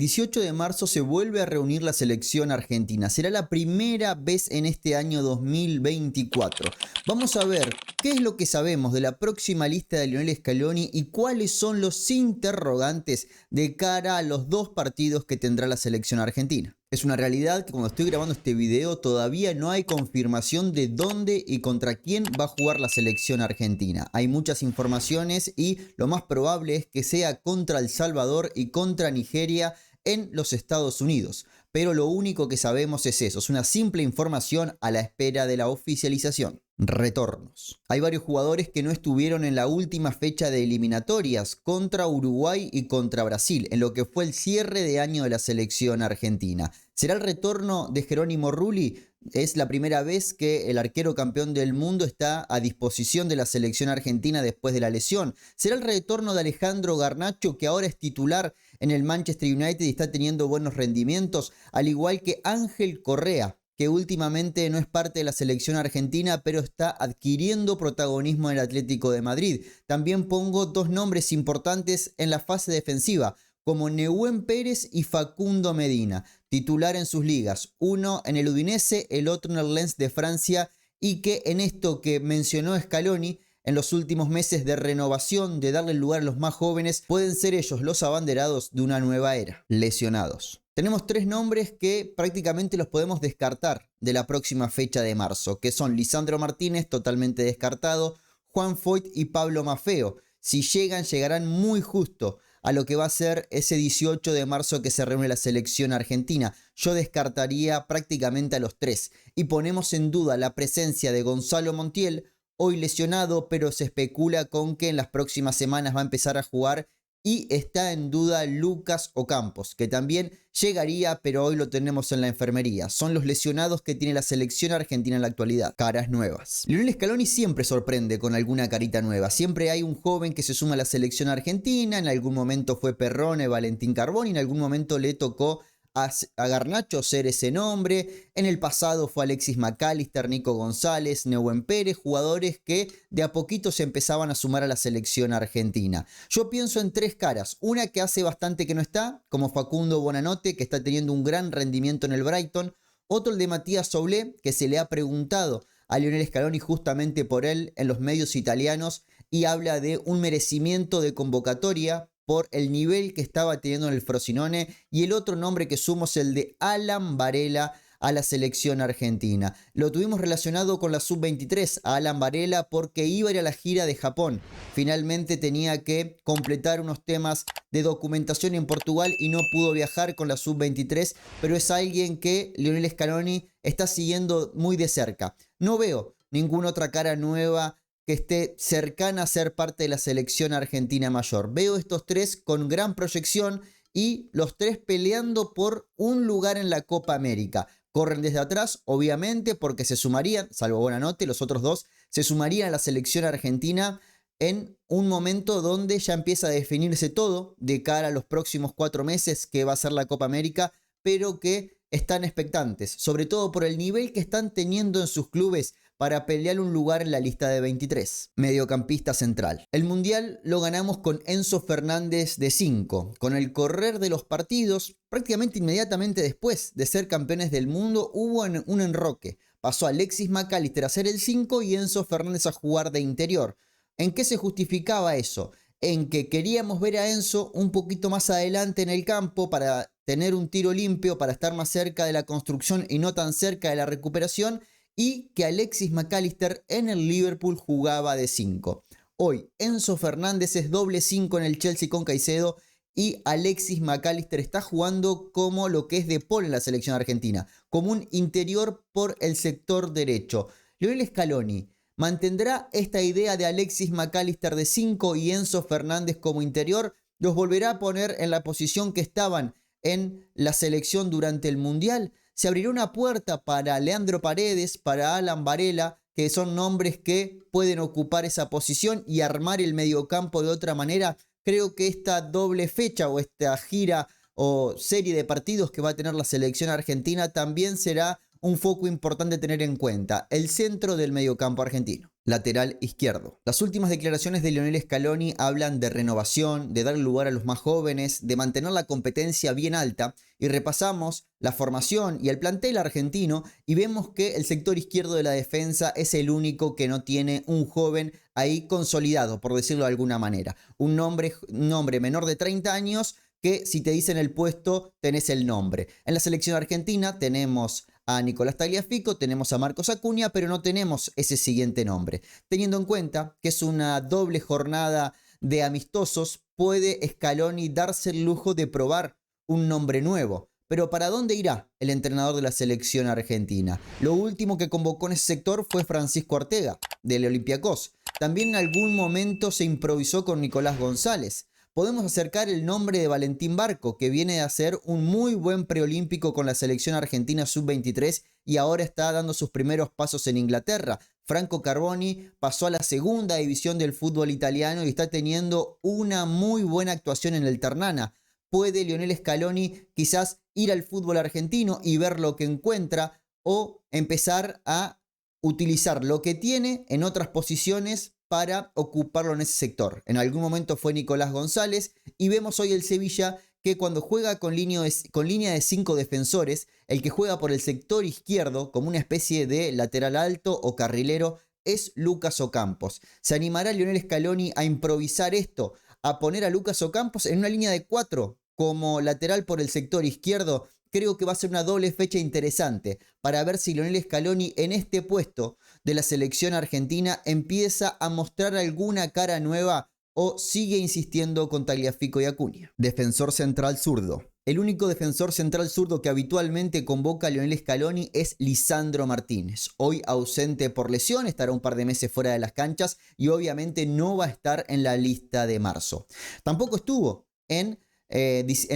18 de marzo se vuelve a reunir la selección argentina. Será la primera vez en este año 2024. Vamos a ver qué es lo que sabemos de la próxima lista de Lionel Scaloni y cuáles son los interrogantes de cara a los dos partidos que tendrá la selección argentina. Es una realidad que cuando estoy grabando este video todavía no hay confirmación de dónde y contra quién va a jugar la selección argentina. Hay muchas informaciones y lo más probable es que sea contra El Salvador y contra Nigeria en los Estados Unidos. Pero lo único que sabemos es eso, es una simple información a la espera de la oficialización. Retornos. Hay varios jugadores que no estuvieron en la última fecha de eliminatorias contra Uruguay y contra Brasil, en lo que fue el cierre de año de la selección argentina. ¿Será el retorno de Jerónimo Rulli? Es la primera vez que el arquero campeón del mundo está a disposición de la selección argentina después de la lesión. ¿Será el retorno de Alejandro Garnacho, que ahora es titular en el Manchester United y está teniendo buenos rendimientos? Al igual que Ángel Correa, que últimamente no es parte de la selección argentina, pero está adquiriendo protagonismo en el Atlético de Madrid. También pongo dos nombres importantes en la fase defensiva, como Nehuen Pérez y Facundo Medina, titular en sus ligas, uno en el Udinese, el otro en el Lens de Francia, y que en esto que mencionó Scaloni, en los últimos meses de renovación, de darle lugar a los más jóvenes, pueden ser ellos los abanderados de una nueva era. Lesionados. Tenemos tres nombres que prácticamente los podemos descartar de la próxima fecha de marzo, que son Lisandro Martínez, totalmente descartado, Juan Foyt y Pablo Maffeo. Si llegan, llegarán muy justo a lo que va a ser ese 18 de marzo que se reúne la selección argentina. Yo descartaría prácticamente a los tres y ponemos en duda la presencia de Gonzalo Montiel, hoy lesionado, pero se especula con que en las próximas semanas va a empezar a jugar, y está en duda Lucas Ocampos, que también llegaría, pero hoy lo tenemos en la enfermería. Son los lesionados que tiene la selección argentina en la actualidad. Caras nuevas. Lionel Scaloni siempre sorprende con alguna carita nueva. Siempre hay un joven que se suma a la selección argentina. En algún momento fue Perrone, Valentín Carboni. En algún momento le tocó a Garnacho ser ese nombre. En el pasado fue Alexis McAllister, Nico González, Nehuen Pérez, jugadores que de a poquito se empezaban a sumar a la selección argentina. Yo pienso en tres caras, una que hace bastante que no está, como Facundo Bonanote, que está teniendo un gran rendimiento en el Brighton, otro el de Matías Soulé, que se le ha preguntado a Lionel Scaloni justamente por él en los medios italianos y habla de un merecimiento de convocatoria por el nivel que estaba teniendo en el Frosinone, y el otro nombre que sumo es el de Alan Varela a la selección argentina. Lo tuvimos relacionado con la sub-23 a Alan Varela porque iba a ir a la gira de Japón. Finalmente tenía que completar unos temas de documentación en Portugal y no pudo viajar con la sub-23, pero es alguien que Lionel Scaloni está siguiendo muy de cerca. No veo ninguna otra cara nueva que esté cercana a ser parte de la selección argentina mayor. Veo estos tres con gran proyección y los tres peleando por un lugar en la Copa América. Corren desde atrás, obviamente, porque se sumarían, salvo Bonanote, los otros dos se sumarían a la selección argentina en un momento donde ya empieza a definirse todo de cara a los próximos 4 meses que va a ser la Copa América, pero que están expectantes, sobre todo por el nivel que están teniendo en sus clubes para pelear un lugar en la lista de 23. Mediocampista central. El Mundial lo ganamos con Enzo Fernández de 5. Con el correr de los partidos, prácticamente inmediatamente después de ser campeones del mundo, hubo un enroque. Pasó Alexis McAllister a ser el 5 y Enzo Fernández a jugar de interior. ¿En qué se justificaba eso? En que queríamos ver a Enzo un poquito más adelante en el campo para tener un tiro limpio, para estar más cerca de la construcción y no tan cerca de la recuperación, y que Alexis McAllister en el Liverpool jugaba de 5. Hoy Enzo Fernández es doble 5 en el Chelsea con Caicedo y Alexis McAllister está jugando como lo que es De Paul en la selección argentina, como un interior por el sector derecho. Lionel Scaloni mantendrá esta idea de Alexis McAllister de 5 y Enzo Fernández como interior. Los volverá a poner en la posición que estaban en la selección durante el Mundial. Se abrirá una puerta para Leandro Paredes, para Alan Varela, que son nombres que pueden ocupar esa posición y armar el mediocampo de otra manera. Creo que esta doble fecha o esta gira o serie de partidos que va a tener la selección argentina también será un foco importante a tener en cuenta: el centro del mediocampo argentino. Lateral izquierdo. Las últimas declaraciones de Lionel Scaloni hablan de renovación, de dar lugar a los más jóvenes, de mantener la competencia bien alta, y repasamos la formación y el plantel argentino y vemos que el sector izquierdo de la defensa es el único que no tiene un joven ahí consolidado, por decirlo de alguna manera. Un nombre menor de 30 años que, si te dicen el puesto, tenés el nombre. En la selección argentina tenemos a Nicolás Tagliafico, tenemos a Marcos Acuña, pero no tenemos ese siguiente nombre. Teniendo en cuenta que es una doble jornada de amistosos, puede Scaloni darse el lujo de probar un nombre nuevo. Pero ¿para dónde irá el entrenador de la selección argentina? Lo último que convocó en ese sector fue Francisco Ortega, del Olympiacos. También en algún momento se improvisó con Nicolás González. Podemos acercar el nombre de Valentín Barco, que viene a ser un muy buen preolímpico con la selección argentina sub-23 y ahora está dando sus primeros pasos en Inglaterra. Franco Carboni pasó a la segunda división del fútbol italiano y está teniendo una muy buena actuación en el Ternana. ¿Puede Lionel Scaloni quizás ir al fútbol argentino y ver lo que encuentra, o empezar a utilizar lo que tiene en otras posiciones para ocuparlo en ese sector? En algún momento fue Nicolás González y vemos hoy el Sevilla que cuando juega con línea de 5 defensores, el que juega por el sector izquierdo como una especie de lateral alto o carrilero es Lucas Ocampos. ¿Se animará Lionel Scaloni a improvisar esto, a poner a Lucas Ocampos en una línea de 4 como lateral por el sector izquierdo? Creo que va a ser una doble fecha interesante para ver si Lionel Scaloni en este puesto de la selección argentina empieza a mostrar alguna cara nueva o sigue insistiendo con Tagliafico y Acuña. Defensor central zurdo. El único defensor central zurdo que habitualmente convoca a Lionel Scaloni es Lisandro Martínez. Hoy ausente por lesión, estará un par de meses fuera de las canchas y obviamente no va a estar en la lista de marzo. Tampoco estuvo en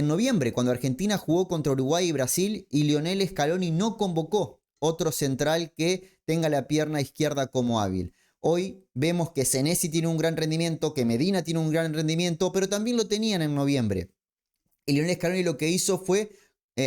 noviembre, cuando Argentina jugó contra Uruguay y Brasil, y Lionel Scaloni no convocó otro central que tenga la pierna izquierda como hábil. Hoy vemos que Senesi tiene un gran rendimiento, que Medina tiene un gran rendimiento, pero también lo tenían en noviembre. Y Lionel Scaloni lo que hizo fue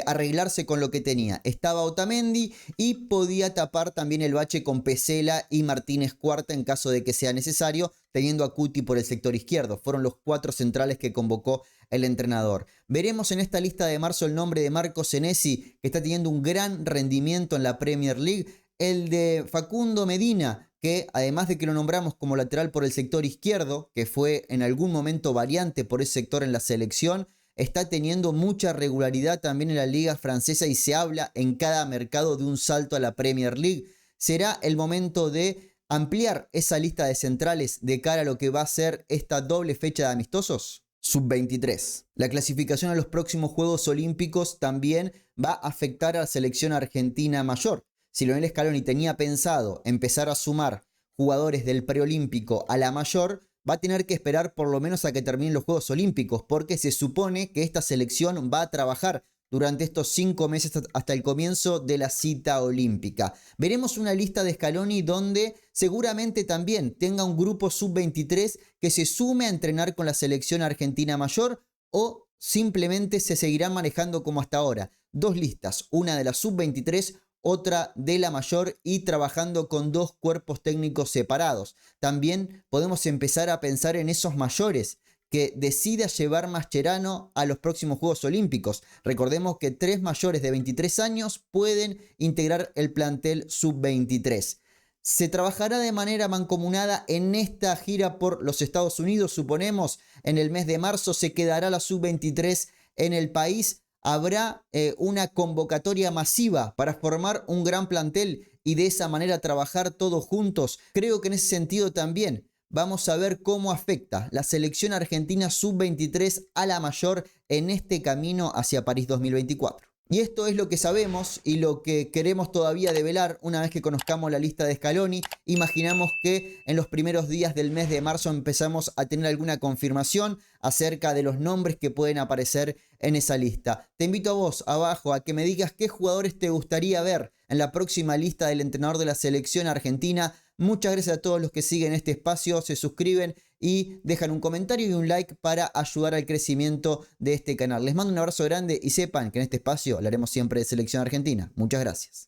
arreglarse con lo que tenía. Estaba Otamendi y podía tapar también el bache con Pesela y Martínez Cuarta en caso de que sea necesario, teniendo a Cuti por el sector izquierdo. Fueron los 4 centrales que convocó el entrenador. Veremos en esta lista de marzo el nombre de Marco Senesi, que está teniendo un gran rendimiento en la Premier League. El de Facundo Medina, que además de que lo nombramos como lateral por el sector izquierdo, que fue en algún momento variante por ese sector en la selección, está teniendo mucha regularidad también en la liga francesa y se habla en cada mercado de un salto a la Premier League. ¿Será el momento de ampliar esa lista de centrales de cara a lo que va a ser esta doble fecha de amistosos? Sub-23. La clasificación a los próximos Juegos Olímpicos también va a afectar a la selección argentina mayor. Si Lionel Scaloni tenía pensado empezar a sumar jugadores del preolímpico a la mayor, va a tener que esperar por lo menos a que terminen los Juegos Olímpicos, porque se supone que esta selección va a trabajar durante estos 5 meses hasta el comienzo de la cita olímpica. Veremos una lista de Scaloni donde seguramente también tenga un grupo sub-23 que se sume a entrenar con la selección argentina mayor, o simplemente se seguirán manejando como hasta ahora. 2 listas, una de la sub-23, otra de la mayor, y trabajando con 2 cuerpos técnicos separados. También podemos empezar a pensar en esos mayores que decida llevar Mascherano a los próximos Juegos Olímpicos. Recordemos que 3 mayores de 23 años pueden integrar el plantel sub-23. Se trabajará de manera mancomunada en esta gira por los Estados Unidos, suponemos. En el mes de marzo se quedará la sub-23 en el país. Habrá una convocatoria masiva para formar un gran plantel y de esa manera trabajar todos juntos. Creo que en ese sentido también vamos a ver cómo afecta la selección argentina sub-23 a la mayor en este camino hacia París 2024. Y esto es lo que sabemos y lo que queremos todavía develar una vez que conozcamos la lista de Scaloni. Imaginamos que en los primeros días del mes de marzo empezamos a tener alguna confirmación acerca de los nombres que pueden aparecer en esa lista. Te invito a vos abajo a que me digas qué jugadores te gustaría ver en la próxima lista del entrenador de la selección argentina. Muchas gracias a todos los que siguen este espacio, se suscriben y dejan un comentario y un like para ayudar al crecimiento de este canal. Les mando un abrazo grande y sepan que en este espacio hablaremos siempre de selección argentina. Muchas gracias.